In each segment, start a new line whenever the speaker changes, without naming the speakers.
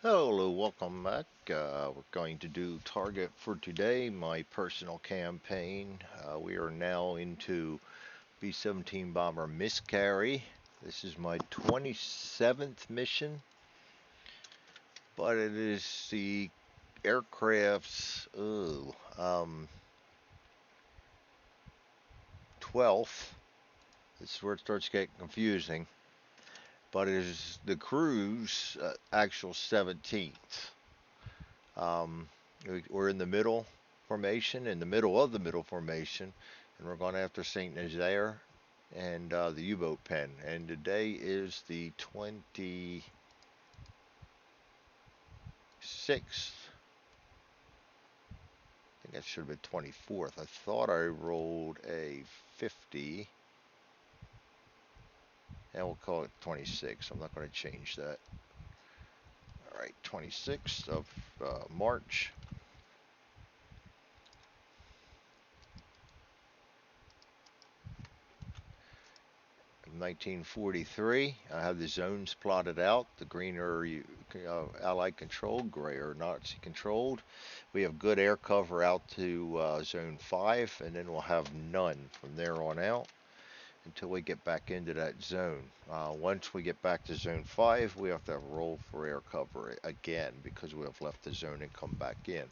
Hello, welcome back. We're going to do target for today, my personal campaign. We are now into B-17 bomber miscarry. This is my 27th mission, but it is the aircraft's 12th. This is where it starts getting confusing, but it is the crew's actual 17th. Um, we're in the middle formation, in the middle of the middle formation, and we're going after St. Nazaire and the U-boat pen. And today is the 26th. I think that should have been 24th. I thought I rolled a 50, and we'll call it 26. I'm not going to change that. All right, 26th of March. 1943. I have the zones plotted out. The green are Allied controlled, gray are Nazi controlled. We have good air cover out to zone 5, and then we'll have none from there on out until we get back into that zone. Once we get back to zone 5, we have to roll for air cover again because we have left the zone and come back in.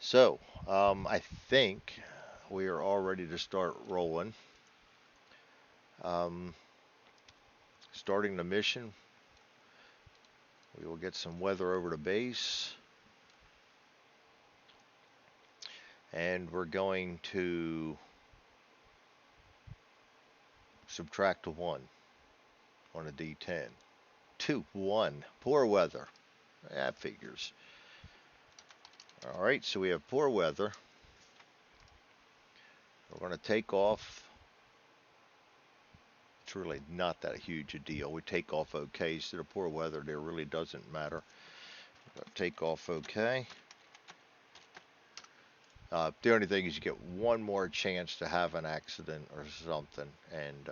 So, I think we are all ready to start rolling. Um, Starting the mission, we will get some weather over the base, and we're going to subtract a 1 on a D10. 2, 1. Poor weather. That figures. All right, so we have poor weather. We're going to take off. It's really not that huge a deal. We take off okay. So the poor weather there really doesn't matter. Take off okay. The only thing is you get one more chance to have an accident or something, and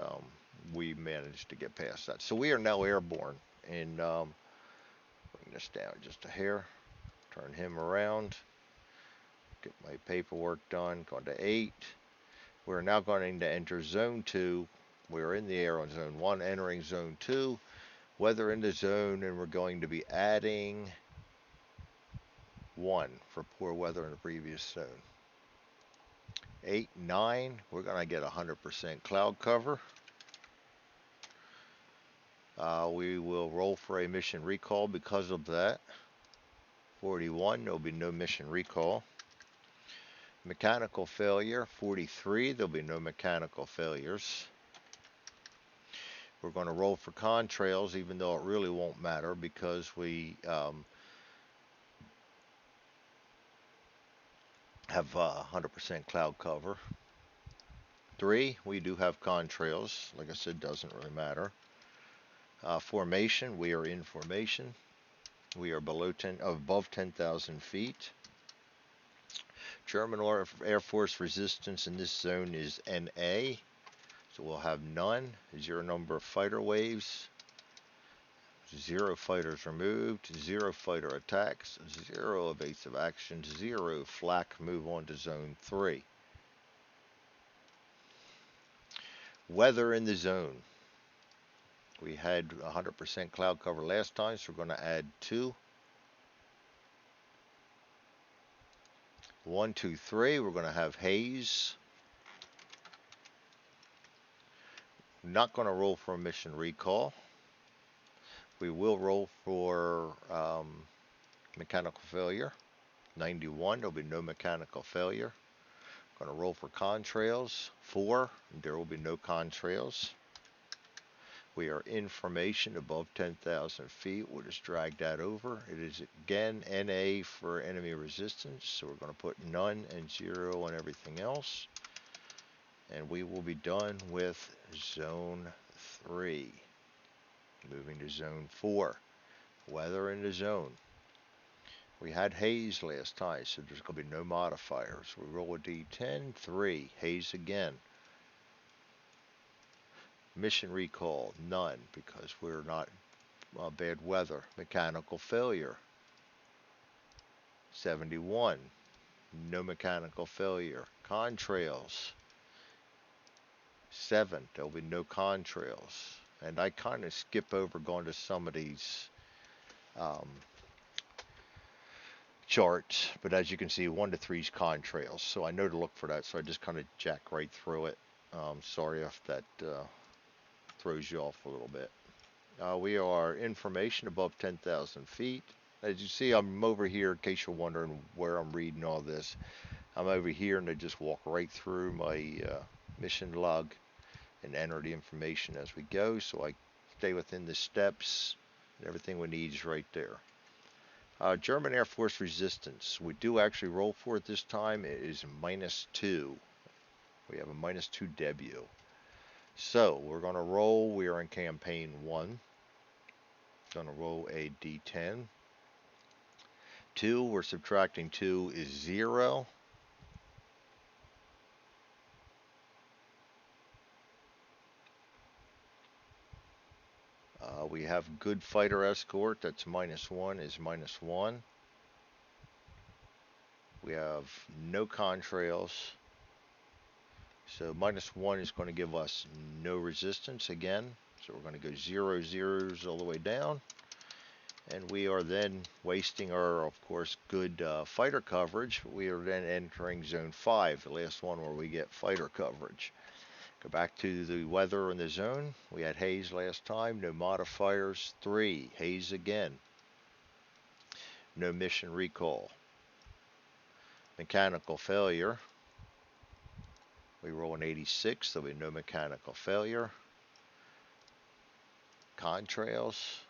we managed to get past that. So we are now airborne, and bring this down just a hair, turn him around, get my paperwork done, going to 8. We're now going to enter zone 2. We're in the air on zone 1, entering zone 2, weather in the zone, and we're going to be adding 1 for poor weather in the previous zone. 8, 9, we're going to get 100% cloud cover. We will roll for a mission recall because of that. 41, there'll be no mission recall. Mechanical failure, 43, there'll be no mechanical failures. We're going to roll for contrails, even though it really won't matter because we have 100% cloud cover. 3, we do have contrails. Like I said, doesn't really matter. Formation, we are in formation. We are above 10,000 feet. German Air Force resistance in this zone is NA, so we'll have none. 0 number of fighter waves. 0 fighters removed. 0 fighter attacks. 0 evasive actions. 0 flak. Move on to zone 3. Weather in the zone. We had 100% cloud cover last time, so we're going to add 2. 1, 2, 3. We're going to have haze. Not going to roll for a mission recall. We will roll for mechanical failure. 91, there'll be no mechanical failure. Going to roll for contrails. 4, there will be no contrails. We are in formation above 10,000 feet. We'll just drag that over. It is again NA for enemy resistance, so we're going to put none and 0 on everything else. And we will be done with zone 3. Moving to zone 4. Weather in the zone. We had haze last time, so there's going to be no modifiers. We roll a D10, 3. Haze again. Mission recall, none, because we're not bad weather. Mechanical failure. 71, no mechanical failure. Contrails, 7, there'll be no contrails. And I kind of skip over going to some of these um, charts, but as you can see, 1 to 3 is contrails, so I know to look for that, so I just kind of jack right through it. Sorry if that throws you off a little bit. We are information above 10,000 feet. As you see, I'm over here, in case you're wondering where I'm reading all this. I'm over here, and I just walk right through my mission log and enter the information as we go, so I stay within the steps. Everything we need is right there. German Air Force resistance. We do actually roll for it this time. It is -2. We have a -2 debut. So we're going to roll. We are in campaign 1. Going to roll a d10. 2, we're subtracting 2 is 0. We have good fighter escort. That's -1 is -1. We have no contrails. So -1 is going to give us no resistance again. So we're going to go 0 zeros all the way down. And we are then wasting our, of course, good fighter coverage. We are then entering zone 5, the last one where we get fighter coverage. Go back to the weather in the zone. We had haze last time, no modifiers. 3, haze again. No mission recall. Mechanical failure. We roll an 86, there'll be no mechanical failure. Contrails.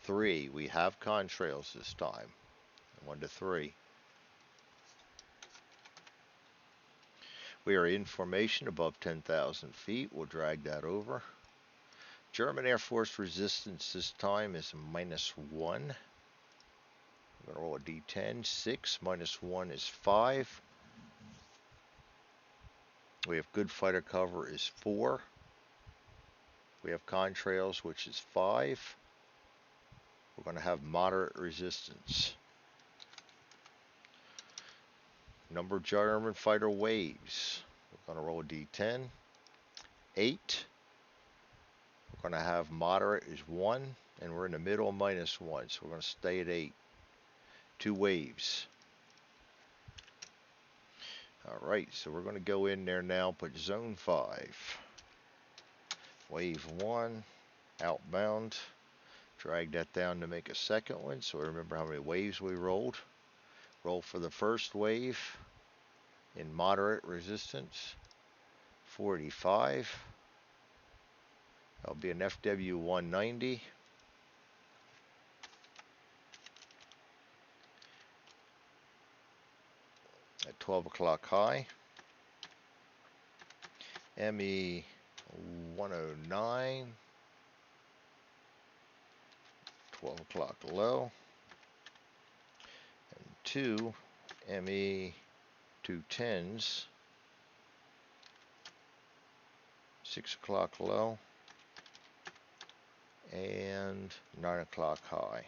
3, we have contrails this time. 1 to 3. We are in formation above 10,000 feet. We'll drag that over. German Air Force resistance this time is -1. I'm going to roll a d10. 6 -1 is 5. We have good fighter cover is 4. We have contrails, which is 5. We're going to have moderate resistance. Number of German fighter waves. We're going to roll a d10. 8. We're going to have moderate is 1, and we're in the middle of -1, so we're going to stay at 8. 2 waves. Alright, so we're going to go in there now, put zone 5. Wave 1, outbound. Drag that down to make a second one, so remember how many waves we rolled. Roll for the first wave in moderate resistance. 45. That'll be an FW 190. At 12 o'clock high. ME 109. 12 o'clock low. And 2 ME 210s. 6 o'clock low. And 9 o'clock high.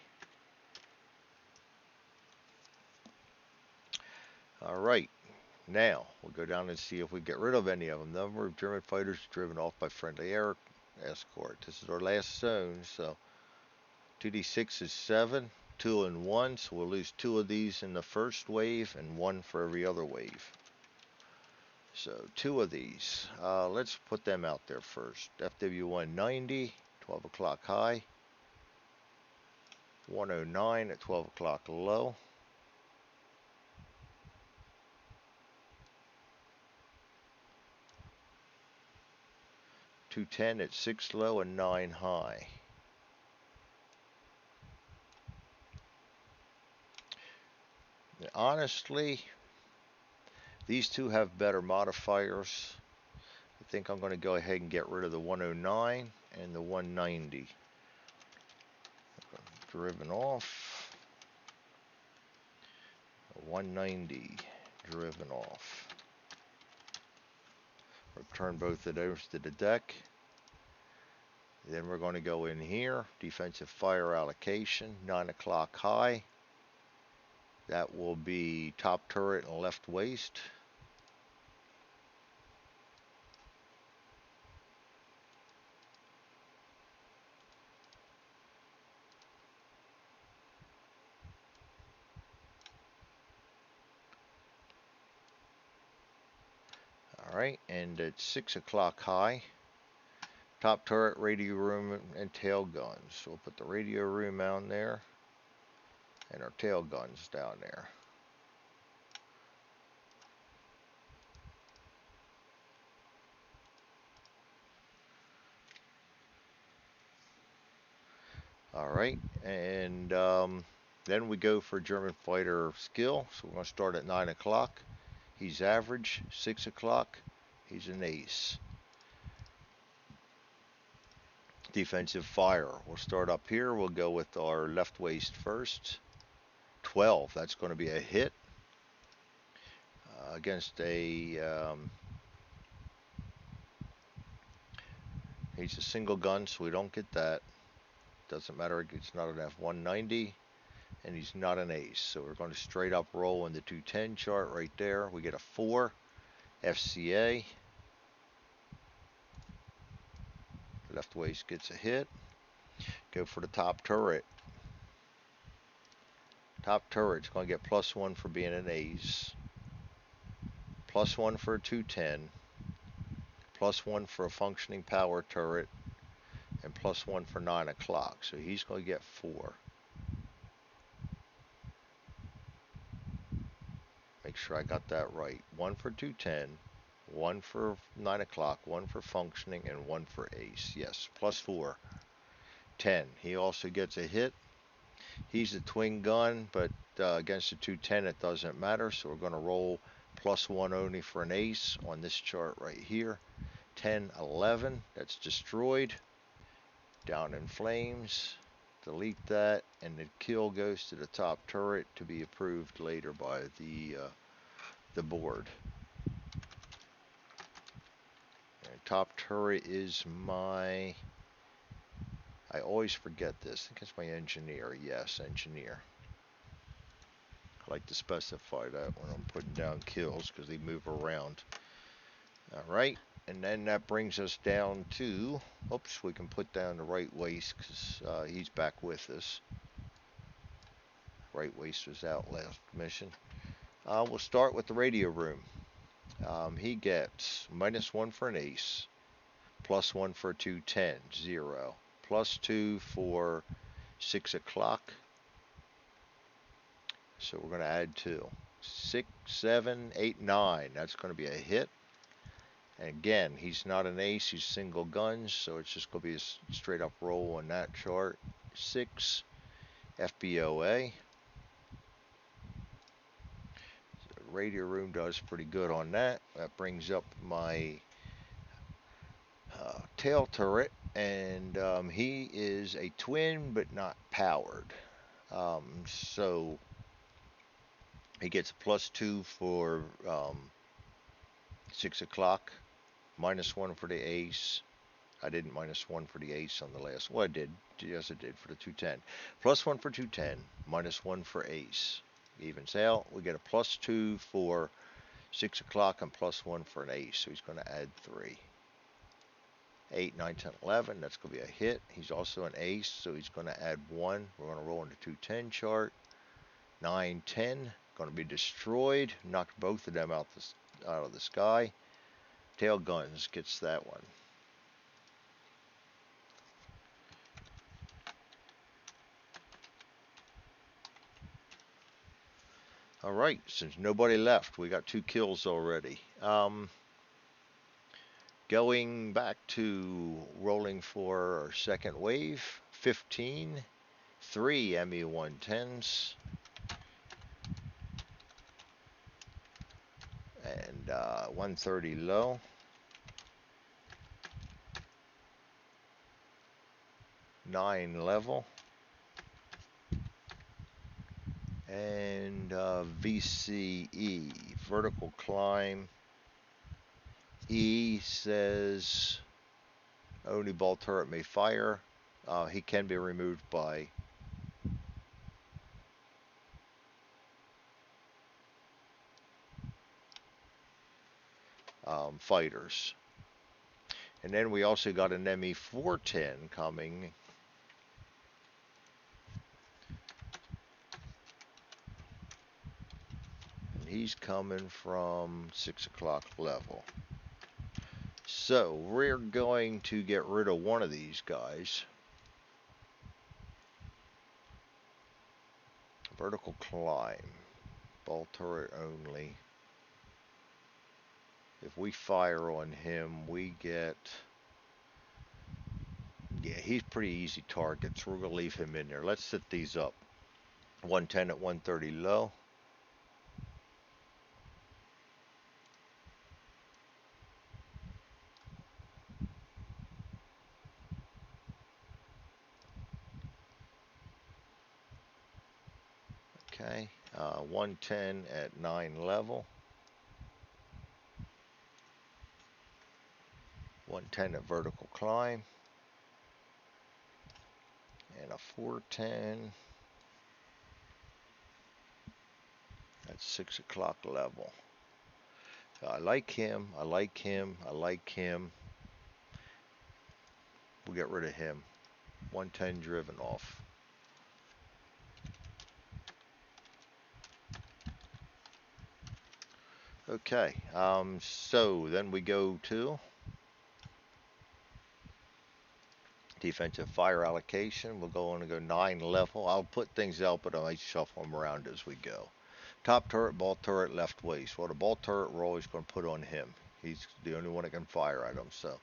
Alright, now we'll go down and see if we get rid of any of them. Number of German fighters driven off by friendly air escort. This is our last zone, so 2d6 is 7, 2 and 1, so we'll lose 2 of these in the first wave and 1 for every other wave. So 2 of these. Let's put them out there first. FW 190, 12 o'clock high. 109 at 12 o'clock low. 210 at 6 low and 9 high. And honestly, these two have better modifiers. I think I'm going to go ahead and get rid of the 109 and the 190. Driven off. 190 driven off. Return both of those to the deck. Then we're going to go in here. Defensive fire allocation. 9 o'clock high. That will be top turret and left waist. Alright, and at 6 o'clock high, top turret, radio room, and tail guns. So we'll put the radio room down there, and our tail guns down there. Alright, and then we go for German fighter skill. So we're going to start at 9 o'clock. He's average. 6 o'clock, he's an ace. Defensive fire. We'll start up here. We'll go with our left waist first. 12. That's going to be a hit against a. He's a single gun, so we don't get that. Doesn't matter. It's not an F190, and he's not an ace. So we're going to straight up roll in the 210 chart right there. We get a 4. FCA. Left waist gets a hit. Go for the top turret. Top turret's going to get +1 for being an ace. +1 for a 210. +1 for a functioning power turret. And +1 for 9 o'clock. So he's going to get 4. Make sure I got that right. 1 for 210. 1 for 9 o'clock. 1 for functioning. And 1 for ace. Yes, +4. 10. He also gets a hit. He's a twin gun, but against the 210 it doesn't matter. So we're going to roll +1 only for an ace on this chart right here. 10, 11. That's destroyed. Down in flames. Delete that, and the kill goes to the top turret to be approved later by the board. And top turret is my. I always forget this. I think it's my engineer. Yes, engineer. I like to specify that when I'm putting down kills because they move around. All right, and then that brings us down to. Oops, we can put down the right waist because he's back with us. Right waist was out last mission. We'll start with the radio room. He gets -1 for an ace, +1 for a 210, 0, +2 for 6 o'clock. So we're going to add 2. 6, 7, 8, 9. That's going to be a hit. And again, he's not an ace, he's single guns, so it's just going to be a straight up roll on that chart. 6, FBOA. Radio room does pretty good on that. That brings up my tail turret, and he is a twin but not powered. So he gets a +2 for 6 o'clock, -1 for the ace. I didn't -1 for the ace on the last. Well, I did. Yes, I did for the 210. +1 for 210, -1 for ace. Evens out. We get a +2 for 6 o'clock and +1 for an ace. So he's going to add 3. 8, 9, 10, 11. That's going to be a hit. He's also an ace, so he's going to add 1. We're going to roll into 210 chart. 9, 10. Going to be destroyed. Knocked both of them out of the sky. Tail guns gets that one. All right, since nobody left, we got 2 kills already. Going back to rolling for our second wave, 15, 3 ME110s, and 130 low. 9 level. And VCE, vertical climb. E says only ball turret may fire. He can be removed by fighters. And then we also got an ME410 coming. And he's coming from 6 o'clock level. So we're going to get rid of one of these guys. Vertical climb. Ball turret only. If we fire on him, we get... Yeah, he's pretty easy target, so we're going to leave him in there. Let's set these up. 110 at 130 low. Okay, 110 at 9 level. 110 at vertical climb. And a 410 at 6 o'clock level. I like him, I like him, I like him. We'll get rid of him. 110 driven off. Okay, so then we go to defensive fire allocation. We'll go on and go 9 level. I'll put things out, but I might shuffle them around as we go. Top turret, ball turret, left waist. Well, the ball turret we're always going to put on him. He's the only one that can fire at him. So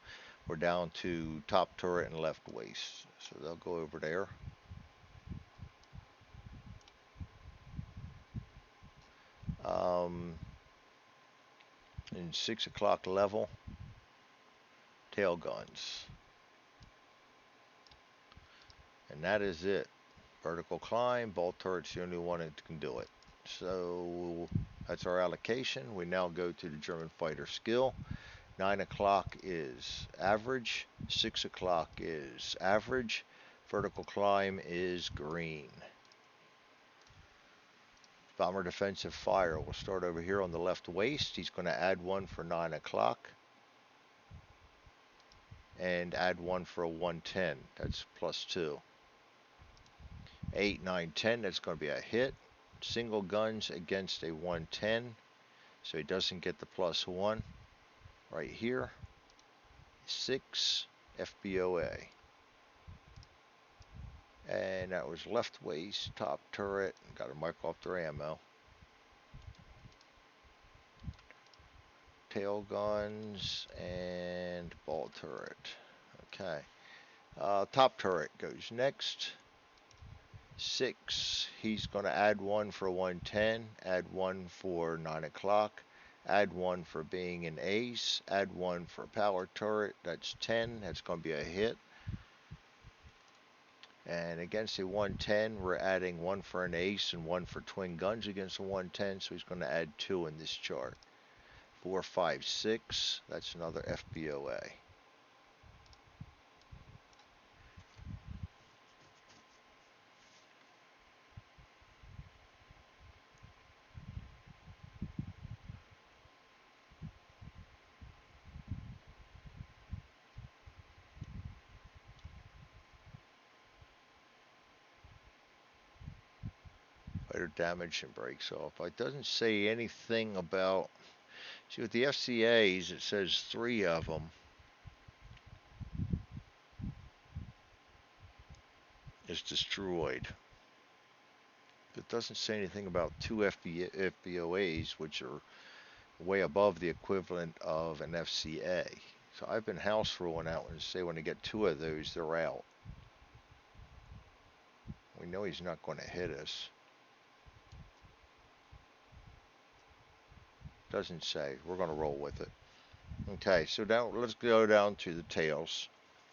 we're down to top turret and left waist. So they'll go over there. In 6 o'clock level, tail guns. And that is it. Vertical climb, ball turret's the only one that can do it. So that's our allocation. We now go to the German fighter skill. 9 o'clock is average. 6 o'clock is average. Vertical climb is green. Bomber defensive fire. We'll start over here on the left waist. He's going to add 1 for 9 o'clock. And add 1 for a 110. That's +2. 8, 9, 10. That's going to be a hit. Single guns against a 110. So he doesn't get the +1. Right here. 6 FBOA. And that was left waist, top turret. Got to mark off their ammo. Tail guns and ball turret. Okay. Top turret goes next. 6. He's going to add 1 for 110. Add 1 for 9 o'clock. Add 1 for being an ace. Add 1 for power turret. That's 10. That's going to be a hit. And against a 110, we're adding 1 for an ace and 1 for twin guns against a 110. So he's going to add 2 in this chart. 4, 5, 6. That's another FBOA. Fighter damage and breaks off. It doesn't say anything about... See, with the FCAs, it says 3 of them is destroyed. It doesn't say anything about 2 FBOAs, which are way above the equivalent of an FCA. So I've been house ruling out and say when they get 2 of those, they're out. We know he's not going to hit us. Doesn't say. We're going to roll with it. Okay, so now let's go down to the tails.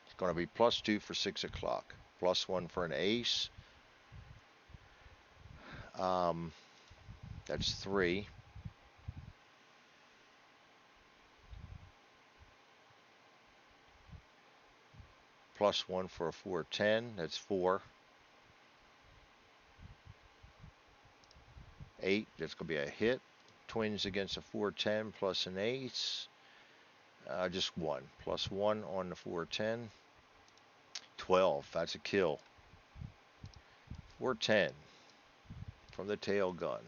It's going to be +2 for 6 o'clock. +1 for an ace. That's 3. +1 for a 410. That's 4. 8. That's going to be a hit. Twins against a 410 plus an ace. Just one. Plus one on the 410. 12. That's a kill. 410 from the tail gun.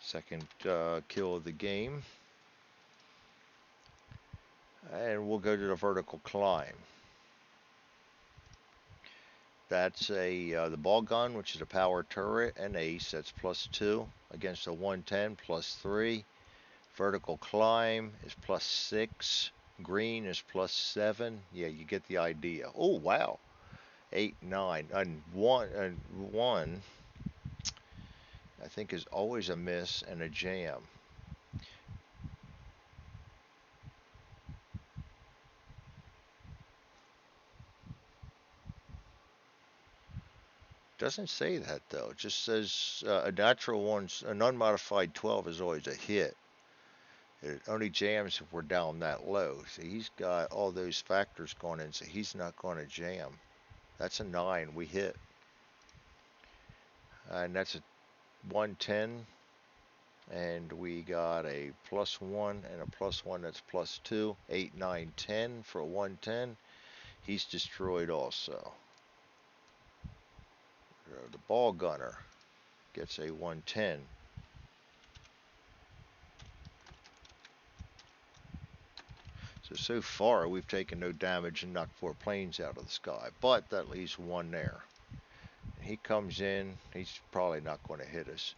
Second kill of the game. And we'll go to the vertical climb. That's the ball gun, which is a power turret, and ace. That's +2 against a 110, +3. Vertical climb is +6. Green is +7. Yeah, you get the idea. Oh wow, 8, 9, and one. I think is always a miss and a jam. Doesn't say that though. It just says a natural one's an unmodified 12 is always a hit. It only jams if we're down that low. So he's got all those factors going in, so he's not going to jam. That's a 9. We hit. And that's a 110. And we got a +1 and a +1 that's +2. 8, 9, 10 for a 110. He's destroyed also. The ball gunner gets a 110. So far we've taken no damage and knocked 4 planes out of the sky, but that leaves one there. And he comes in, he's probably not going to hit us.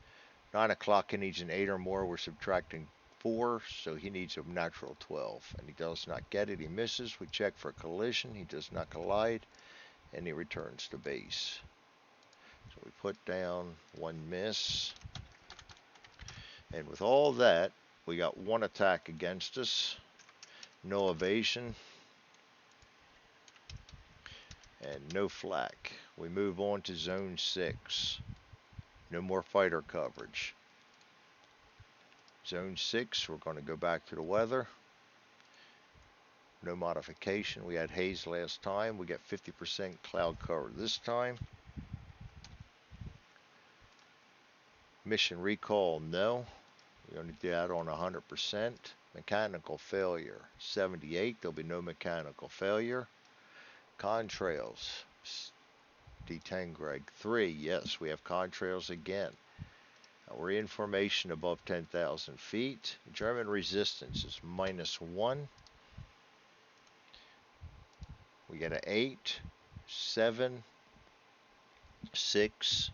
9 o'clock, he needs an 8 or more. We're subtracting 4, so he needs a natural 12. And he does not get it. He misses. We check for collision. He does not collide, and he returns to base. So we put down 1 miss. And with all that, we got 1 attack against us. No evasion. And no flak. We move on to zone 6. No more fighter coverage. Zone 6, we're going to go back to the weather. No modification. We had haze last time. We got 50% cloud cover this time. Mission recall, no. We only do that on 100%. Mechanical failure, 78. There'll be no mechanical failure. Contrails, D10 Greg, 3. Yes, we have contrails again. We're in formation above 10,000 feet. German resistance is -1. We get an 8, 7, 6,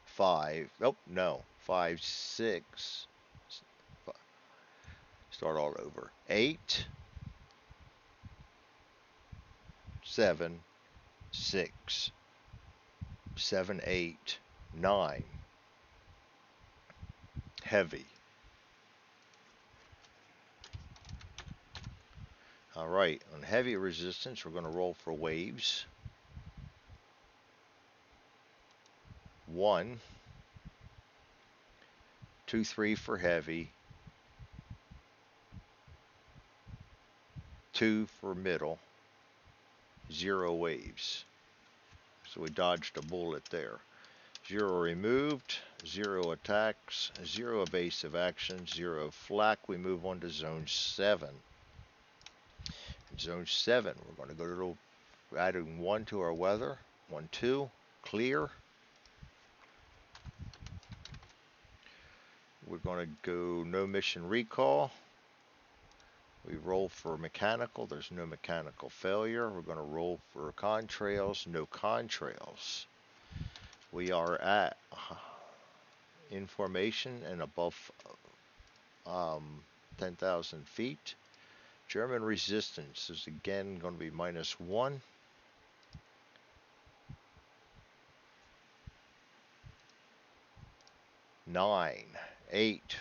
5. Oh, no. 5, 6. Start all over. 8, 7, 6, 7, 8, 9. Heavy. All right, on heavy resistance, we're going to roll for waves. 1, 2, 3 for heavy. 2 for middle. 0 waves. So we dodged a bullet there. 0 removed, 0 attacks, 0 evasive action, 0 flak. We move on to zone 7. In zone 7, we're going to go to adding 1 to our weather. 1, 2, clear. We're going to go no mission recall. We roll for mechanical. There's no mechanical failure. We're going to roll for contrails. No contrails. We are at in formation and above 10,000 feet. German resistance is again going to be -1. Nine, 8,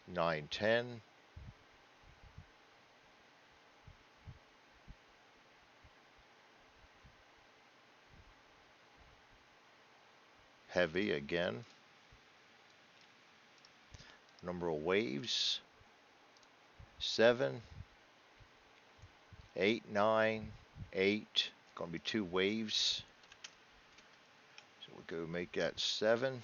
9, 10. Heavy again. Number of waves. 7, 8, 9, 8. Going to be 2 waves. So we go make that 7.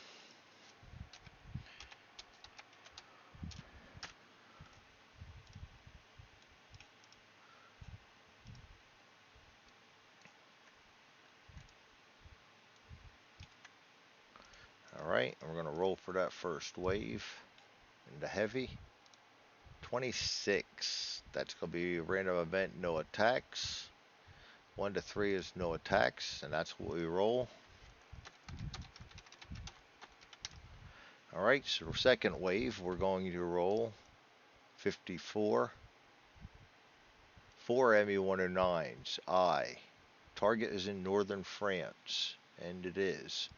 Alright, and we're going to roll for that first wave into heavy. 26. That's going to be a random event, no attacks. 1 to 3 is no attacks, and that's what we roll. Alright, so second wave, we're going to roll 54. 4 ME-109s. I. Target is in northern France, and it is.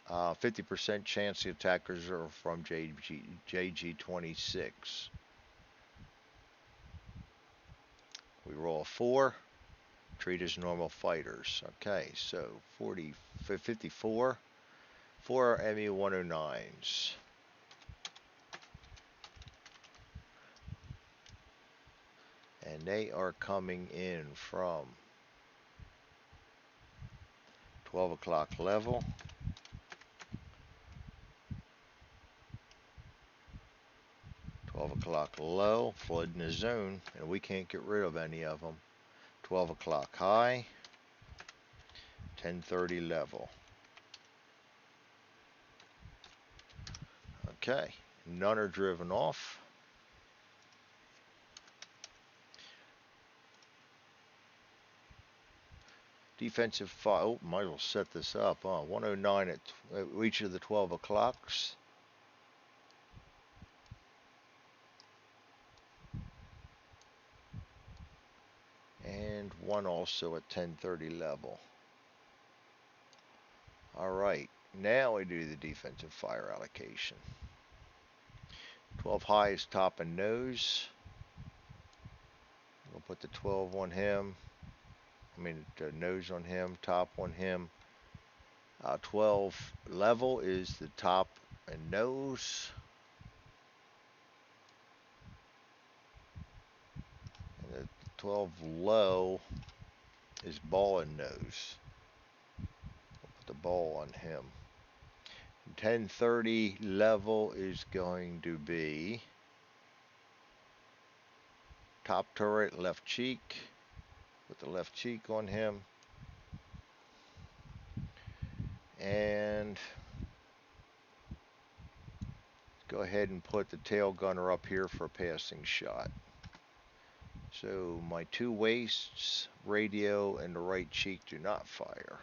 50% chance the attackers are from JG26. We roll a 4. Treat as normal fighters. Okay, so 54. 4 ME-109s. And they are coming in from 12 o'clock level. 12 o'clock low, flooding the zone, and we can't get rid of any of them. 12 o'clock high, 10:30 level. Okay, none are driven off. Defensive fire. Oh, might as well set this up. 109 at each of the 12 o'clocks. And 1 also at 10:30 level. Alright, now we do the defensive fire allocation. 12 high is top and nose. We'll put the 12 on him. The nose on him, top on him. 12 level is the top and nose. And the 12 low is ball and nose. We'll put the ball on him. 10:30 level is going to be top turret, left cheek. Put the left cheek on him. And go ahead and put the tail gunner up here for a passing shot. So my 2 waists, radio, and the right cheek do not fire.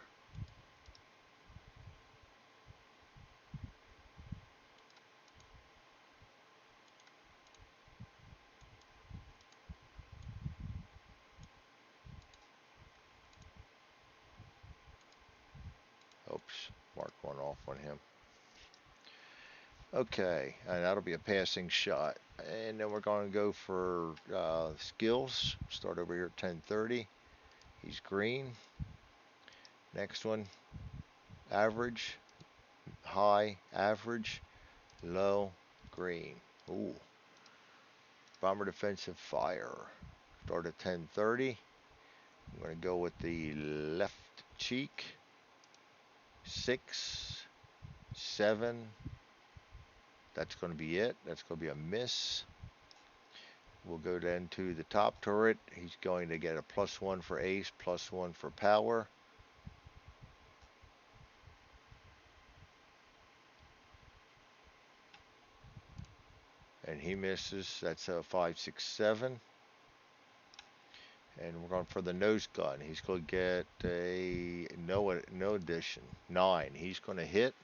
Oops, mark 1 off on him. Okay, and that'll be a passing shot. And then we're going to go for skills. Start over here at 10:30. He's green. Next one, average, high, average, low, green. Ooh. Bomber defensive fire. Start at 10:30. I'm going to go with the left cheek. 6, 7. That's going to be it. That's going to be a miss. We'll go then to the top turret. He's going to get a +1 for ace, +1 for power. And he misses. That's a 5, 6, 7. And we're going for the nose gun. He's going to get a no addition. 9. He's going to hit.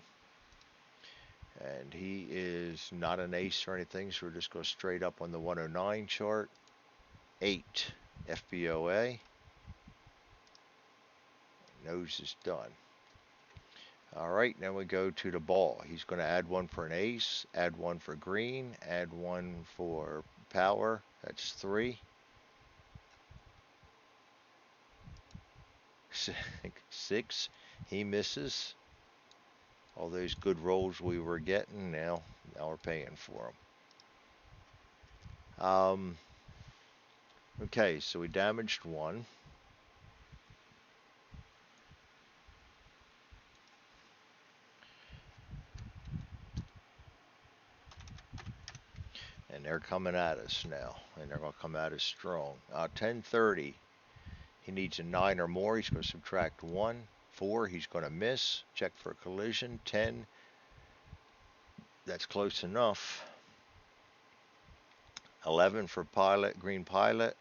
And he is not an ace or anything, so we're just going straight up on the 109 chart. 8 FBOA. Nose is done. Alright, now we go to the ball. He's going to add 1 for an ace, add 1 for green, add 1 for power. That's 3. 6. He misses. All those good rolls we were getting, now we're paying for them. Okay, so we damaged 1. they're coming at us now, and they're going to come at us strong. 1030, he needs a 9 or more. He's going to subtract 1. 4, he's going to miss. Check for a collision. 10, that's close enough. 11 for pilot, green pilot.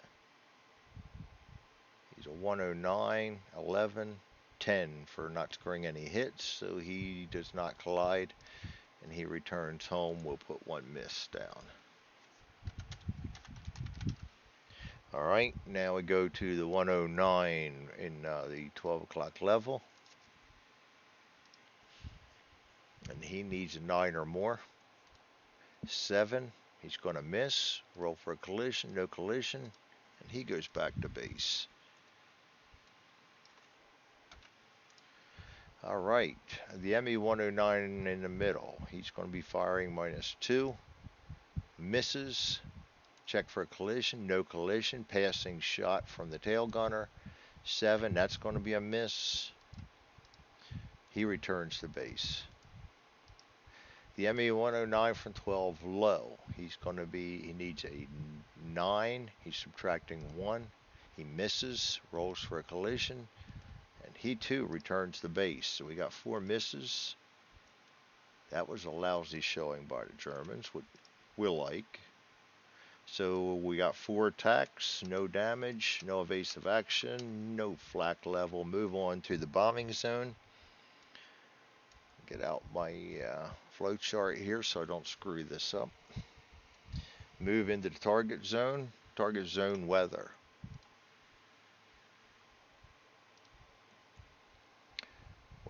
He's a 109, 11, 10 for not scoring any hits, so he does not collide, and he returns home. We'll put 1 miss down. All right, now we go to the 109 in the 12 o'clock level, and he needs a 9 or more. 7, he's going to miss. Roll for a collision, no collision, and he goes back to base. All right, the ME 109 in the middle. He's going to be firing -2. Misses. Check for a collision. No collision. Passing shot from the tail gunner. 7, that's going to be a miss. He returns to base. The ME 109 from 12 low. He needs a 9. He's subtracting 1. He misses. Rolls for a collision. And he too returns to base. So we got 4 misses. That was a lousy showing by the Germans, what we'll like. So we got 4 attacks, no damage, no evasive action, no flak level. Move on to the bombing zone. Get out my flow chart here so I don't screw this up. Move into the target zone weather.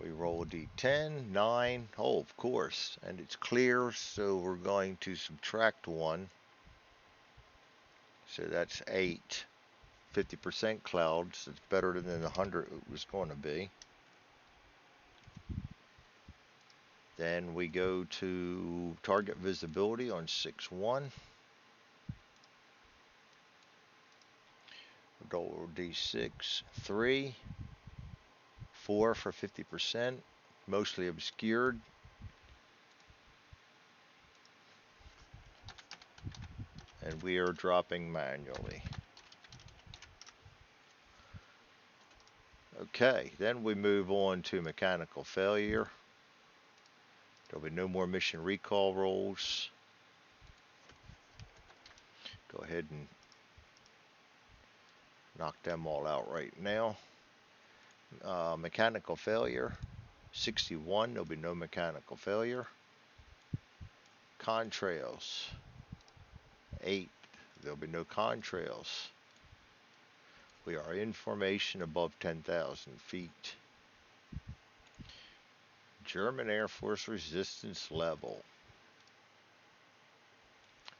We roll a d10, 9, oh, of course, and it's clear, so we're going to subtract 1. So that's 8. 50% clouds, it's better than the 100 it was going to be. Then we go to target visibility on 6-1. Roll d6, 3. 4 for 50%, mostly obscured. And we are dropping manually. Okay, then we move on to mechanical failure. There'll be no more mission recall rolls. Go ahead and knock them all out right now. Mechanical failure, 61, there'll be no mechanical failure. Contrails, 8, there'll be no contrails. We are in formation above 10,000 feet. German Air Force resistance level.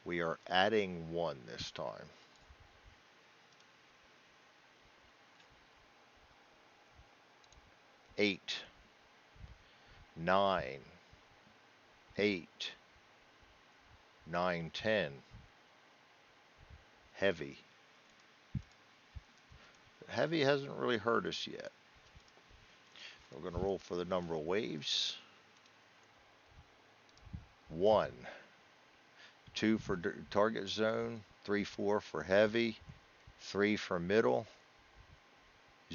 We are adding 1 this time. Eight, 9, 8, 9, 10. Heavy. Heavy hasn't really hurt us yet. We're going to roll for the number of waves. 1, 2 for target zone, 3, 4 for heavy, 3 for middle,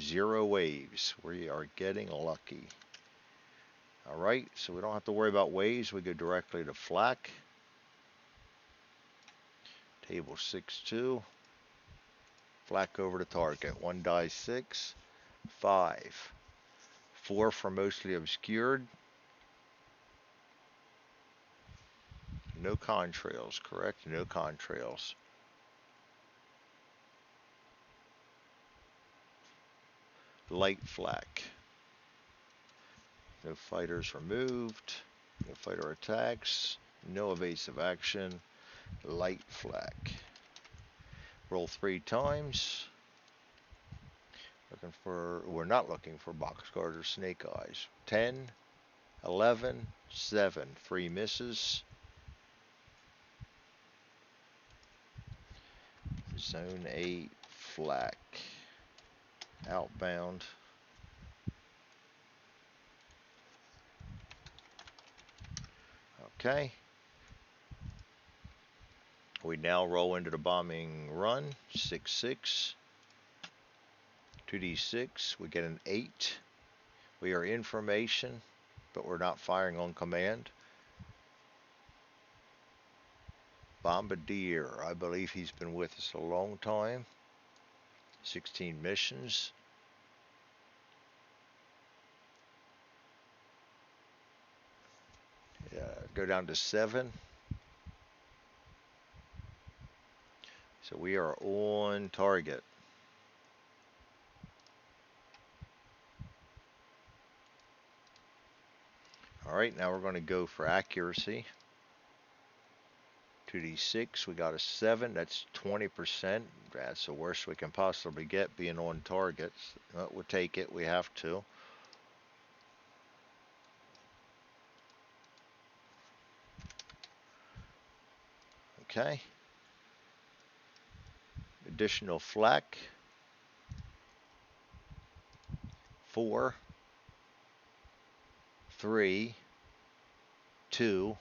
0 waves. We are getting lucky. All right, so we don't have to worry about waves. We go directly to flak. Table 6-2. Flak over to target. 1 die 6. 5. 4 for mostly obscured. No contrails, correct? No contrails. Light flak. No fighters removed. No fighter attacks. No evasive action. Light flak. Roll 3 times. We're not looking for boxcars or snake eyes. 10, 11, 7. 3 misses. Zone 8 flak. Outbound. Okay. We now roll into the bombing run. 6-6. 2d6. We get an 8. We are in formation, but we're not firing on command. Bombardier. I believe he's been with us a long time. 16 missions. Go down to 7. So we are on target. All right, now we're going to go for accuracy. 2d6, we got a 7. That's 20%. That's the worst we can possibly get, being on target. We'll take it. We have to. Okay. Additional flak. 4, 3, 2.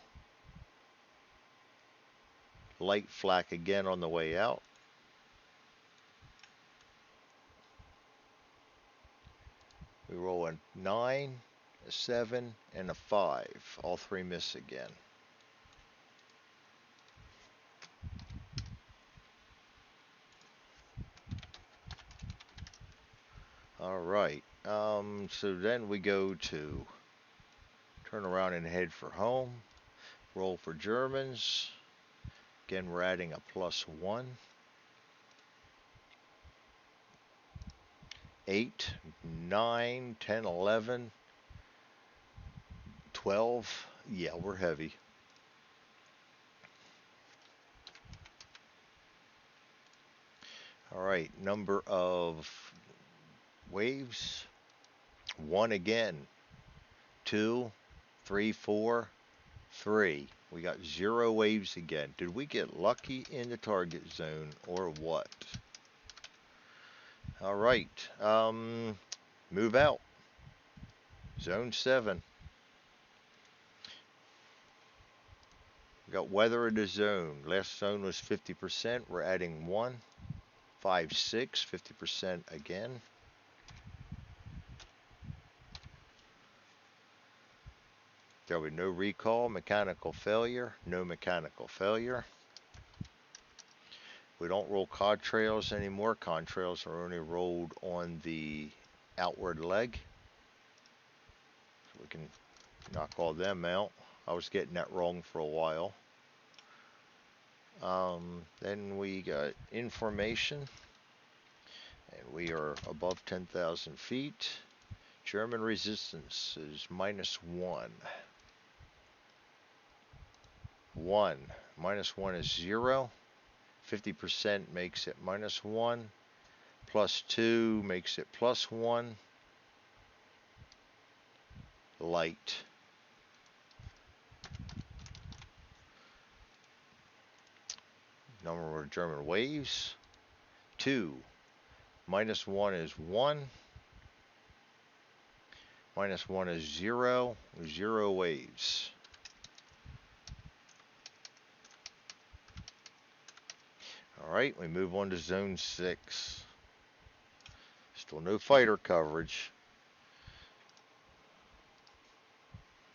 Light flak again on the way out. We roll a 9, a 7, and a 5. All 3 miss again. All right. So then we go to turn around and head for home. Roll for Germans. Again, we're adding a +1. 8, 9, 10, 11, 12. Yeah, we're heavy. All right, number of waves. 1 again. 2, 3, 4, 3. We got 0 waves again. Did we get lucky in the target zone or what? All right. Move out. Zone 7. We got weather in the zone. Last zone was 50%. We're adding 1. 5, 6. 50% again. There will be no recall. Mechanical failure. No mechanical failure. We don't roll contrails anymore. Contrails are only rolled on the outward leg. So we can knock all them out. I was getting that wrong for a while. Then we got information. And we are above 10,000 feet. German resistance is -1. 1. -1 is 0. 50% makes it -1. +2 makes it +1. Light. Number of German waves. 2. -1 is 1. -1 is 0. 0 waves. Alright, we move on to zone 6. Still no fighter coverage.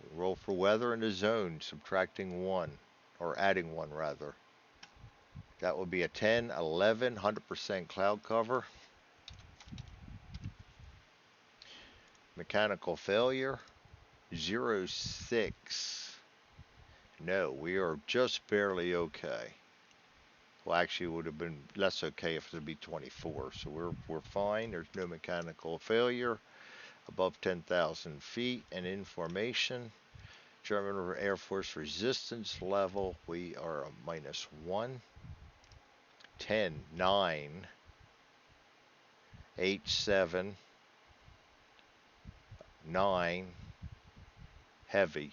We roll for weather in the zone, subtracting 1. Or adding 1 rather. That would be a 10, 11, 100% cloud cover. Mechanical failure, 0, 6. No, we are just barely okay. Well, actually, it would have been less okay if it would be 24. So we're fine. There's no mechanical failure. Above 10,000 feet and in formation. German Air Force resistance level, we are a -1. 10, 9, 8, 7, 9, heavy.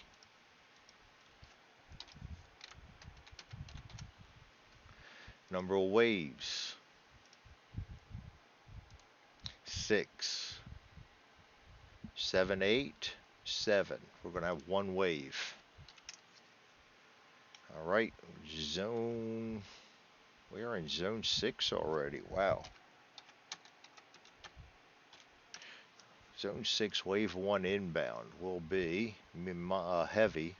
Number of waves, 6, 7, 8, 7. We're going to have 1 wave. All right, zone We are in zone 6 already. Wow. Zone 6, wave 1 inbound will be heavy.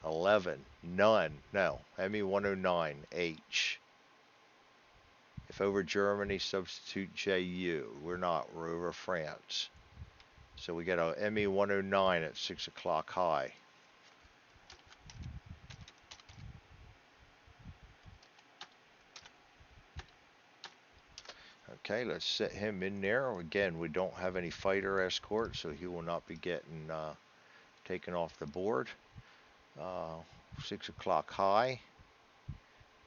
11, none, no, ME-109H. If over Germany, substitute JU. We're not, we're over France. So we got a ME-109 at 6 o'clock high. Okay, let's set him in there. Again, we don't have any fighter escort, so he will not be getting taken off the board. 6 o'clock high.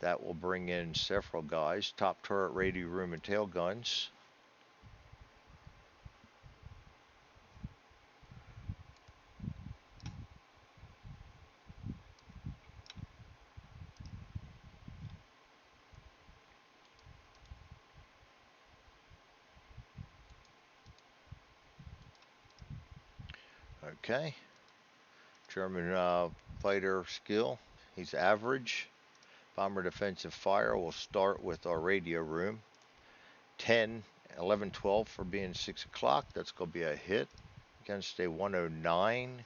That will bring in several guys. Top turret, radio room, and tail guns. Okay. German fighter skill. He's average. Bomber defensive fire will start with our radio room. 10, 11, 12 for being 6 o'clock. That's going to be a hit against a 109.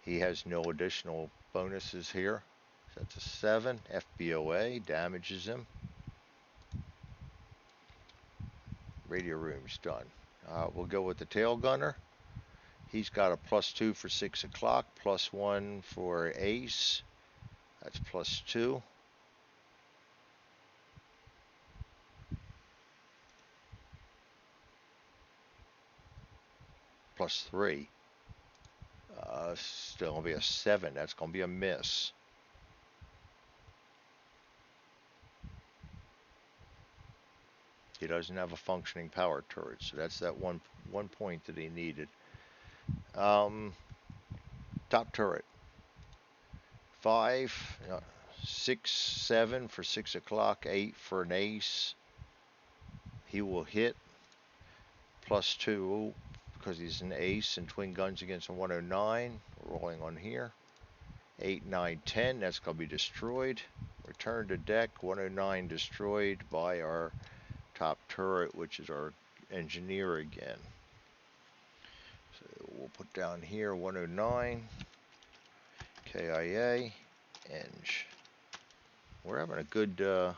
He has no additional bonuses here. So that's a 7. FBOA damages him. Radio room's done. We'll go with the tail gunner. He's got a +2 for 6 o'clock, +1 for ace. That's +2. +3. Still going to be a 7. That's going to be a miss. He doesn't have a functioning power turret, so that's that one point that he needed. Top turret. 5, 6, 7 for 6 o'clock, 8 for an ace. He will hit +2 because he's an ace and twin guns against a 109. We're rolling on here. 8, 9, 10. That's going to be destroyed. Return to deck. 109 destroyed by our top turret, which is our engineer again. So we'll put down here 109, KIA, Eng. We're having a good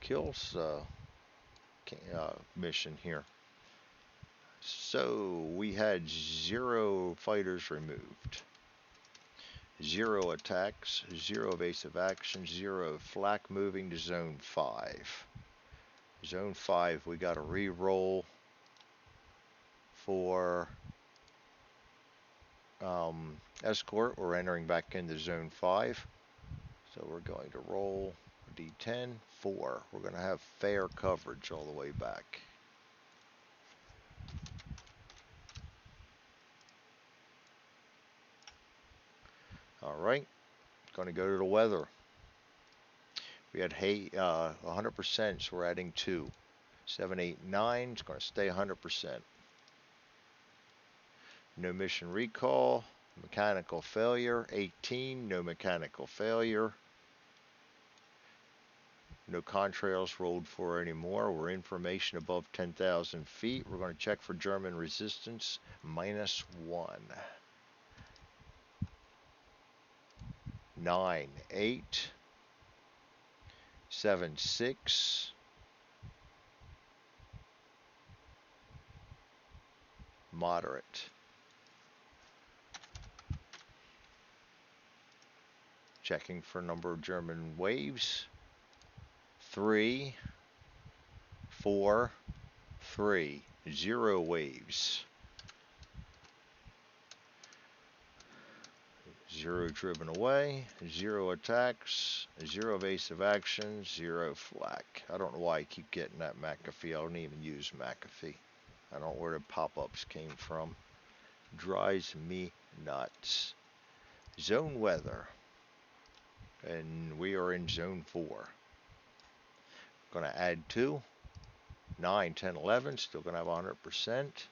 kills mission here. So we had 0 fighters removed, 0 attacks, 0 evasive actions, 0 flak moving to zone 5. Zone 5, we got a re-roll for escort. We're entering back into zone 5. So we're going to roll a D10, 4. We're going to have fair coverage all the way back. All right, going to go to the weather. We had 100%, so we're adding 2. 7, 8, 9, it's going to stay 100%. No mission recall, mechanical failure. 18, no mechanical failure. No contrails rolled for anymore. We're information above 10,000 feet. We're going to check for German resistance, -1. 9, 8, 7, 6. Moderate. Checking for number of German waves. 3, 4, 3. 0 waves. 0 driven away. 0 attacks. 0 evasive actions. 0 flak. I don't know why I keep getting that McAfee. I don't even use McAfee. I don't know where the pop-ups came from. Drives me nuts. Zone weather. And we are in zone 4. Going to add 2. 9, 10, 11. Still going to have 100%.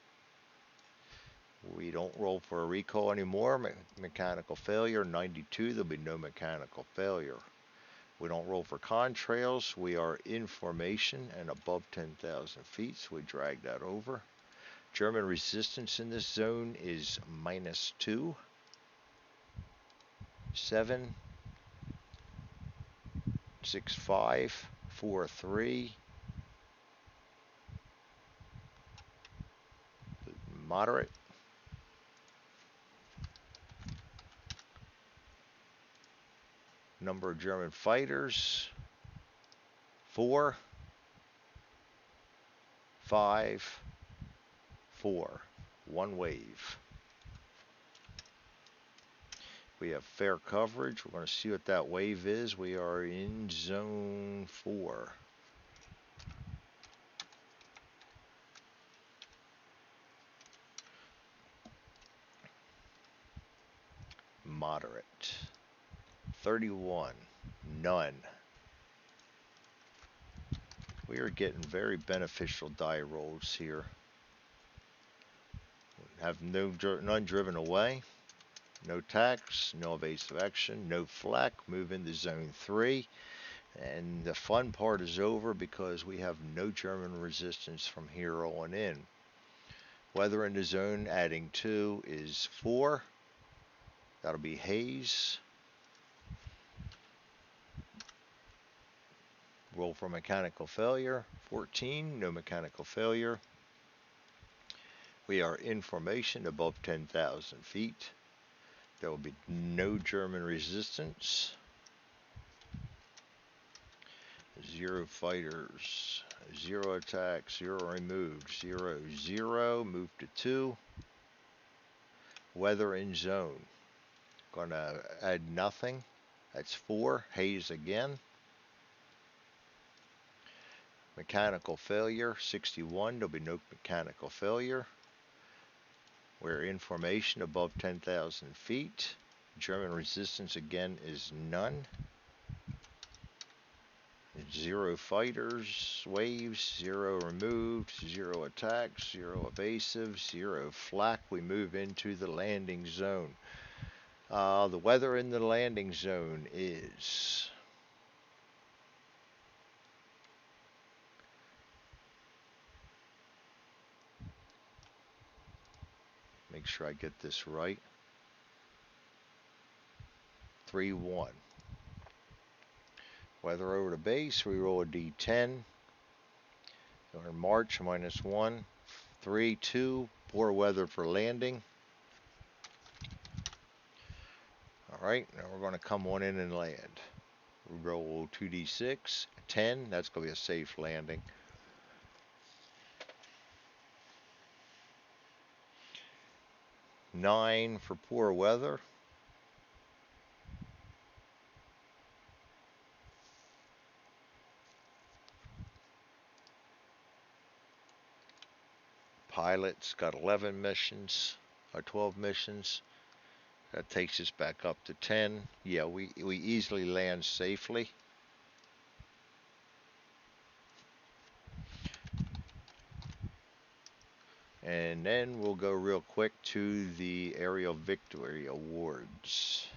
We don't roll for a recall anymore. Mechanical failure, 92. There'll be no mechanical failure. We don't roll for contrails. We are in formation and above 10,000 feet, so we drag that over. German resistance in this zone is -2, 7, 6, 5, 4, 3. Moderate. Number of German fighters, 4, 5, 4. One wave. We have fair coverage. We're going to see what that wave is. We are in zone 4. Moderate. 31. None. We are getting very beneficial die rolls here. Have none driven away. No tax, no evasive action, no flak. Move into zone 3. And the fun part is over because we have no German resistance from here on in. Weather in the zone adding 2 is 4. That'll be haze. Roll for mechanical failure. 14, no mechanical failure. We are in formation above 10,000 feet. There will be no German resistance. 0 fighters, 0 attacks, 0 removed, 0, 0, move to 2. Weather in zone. Gonna add nothing. That's 4. Haze again. Mechanical failure, 61. There'll be no mechanical failure. We're in formation above 10,000 feet. German resistance again is none. 0 fighters, waves, 0 removed, 0 attacks, 0 evasive, 0 flak. We move into the landing zone. The weather in the landing zone is make sure I get this right. 3-1. Weather over the base, we roll a D10. Or March, -1. 3, 2. Poor weather for landing. Alright, now we're going to come on in and land. We roll 2d6. 10, that's going to be a safe landing. 9 for poor weather. Pilot's got 11 missions, or 12 missions. That takes us back up to 10. Yeah, we easily land safely. And then we'll go real quick to the Aerial Victory Awards.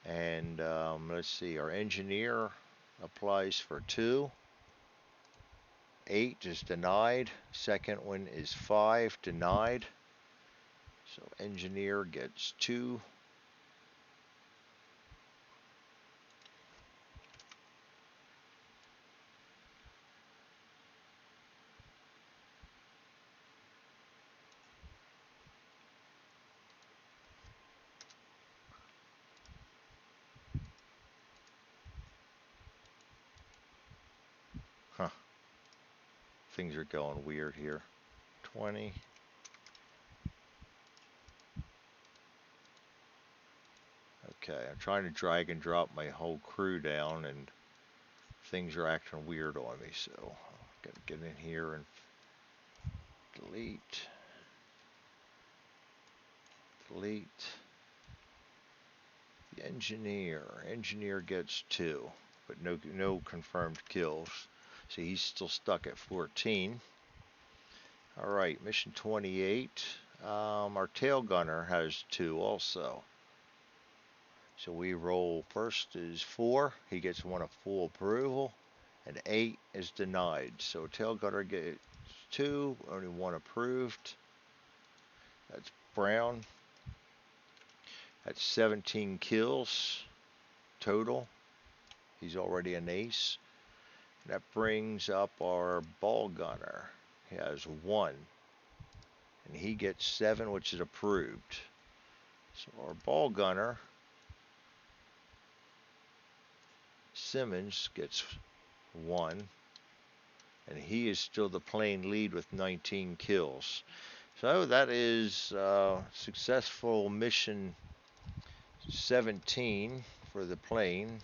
And let's see, our engineer applies for 2. 8 is denied. Second one is 5, denied. So engineer gets 2. Huh. Things are going weird here. 20. Okay, I'm trying to drag and drop my whole crew down and things are acting weird on me, so I've got to get in here and delete. Delete. The engineer gets 2, but no confirmed kills. So he's still stuck at 14. All right, mission 28. Our tail gunner has 2 also. So we roll first is 4. He gets one of full approval. And 8 is denied. So Tail Gunner gets 2, only 1 approved. That's Brown. That's 17 kills total. He's already an ace. That brings up our Ball Gunner. He has 1. And he gets 7, which is approved. So our Ball Gunner, Simmons, gets 1. And he is still the plane lead with 19 kills. So that is successful mission 17 for the plane.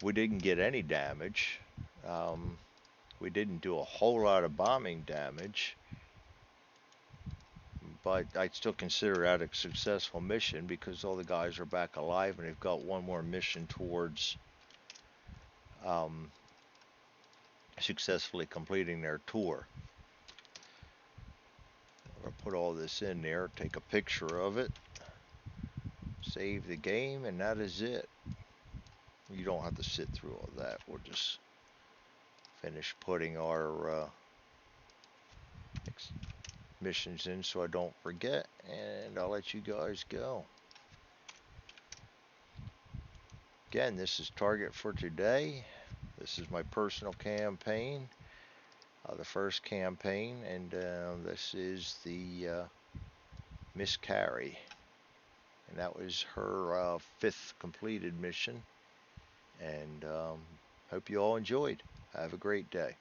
We didn't get any damage. We didn't do a whole lot of bombing damage, but I'd still consider that a successful mission because all the guys are back alive and they've got one more mission towards successfully completing their tour. I'm going to put all this in there, take a picture of it, save the game, and that is it. You don't have to sit through all that. We'll just finish putting our missions in so I don't forget, and I'll let you guys go. Again, this is Target for today. This is my personal campaign, the first campaign, and this is the Miss Carrie, and that was her 5th completed mission, and hope you all enjoyed. Have a great day.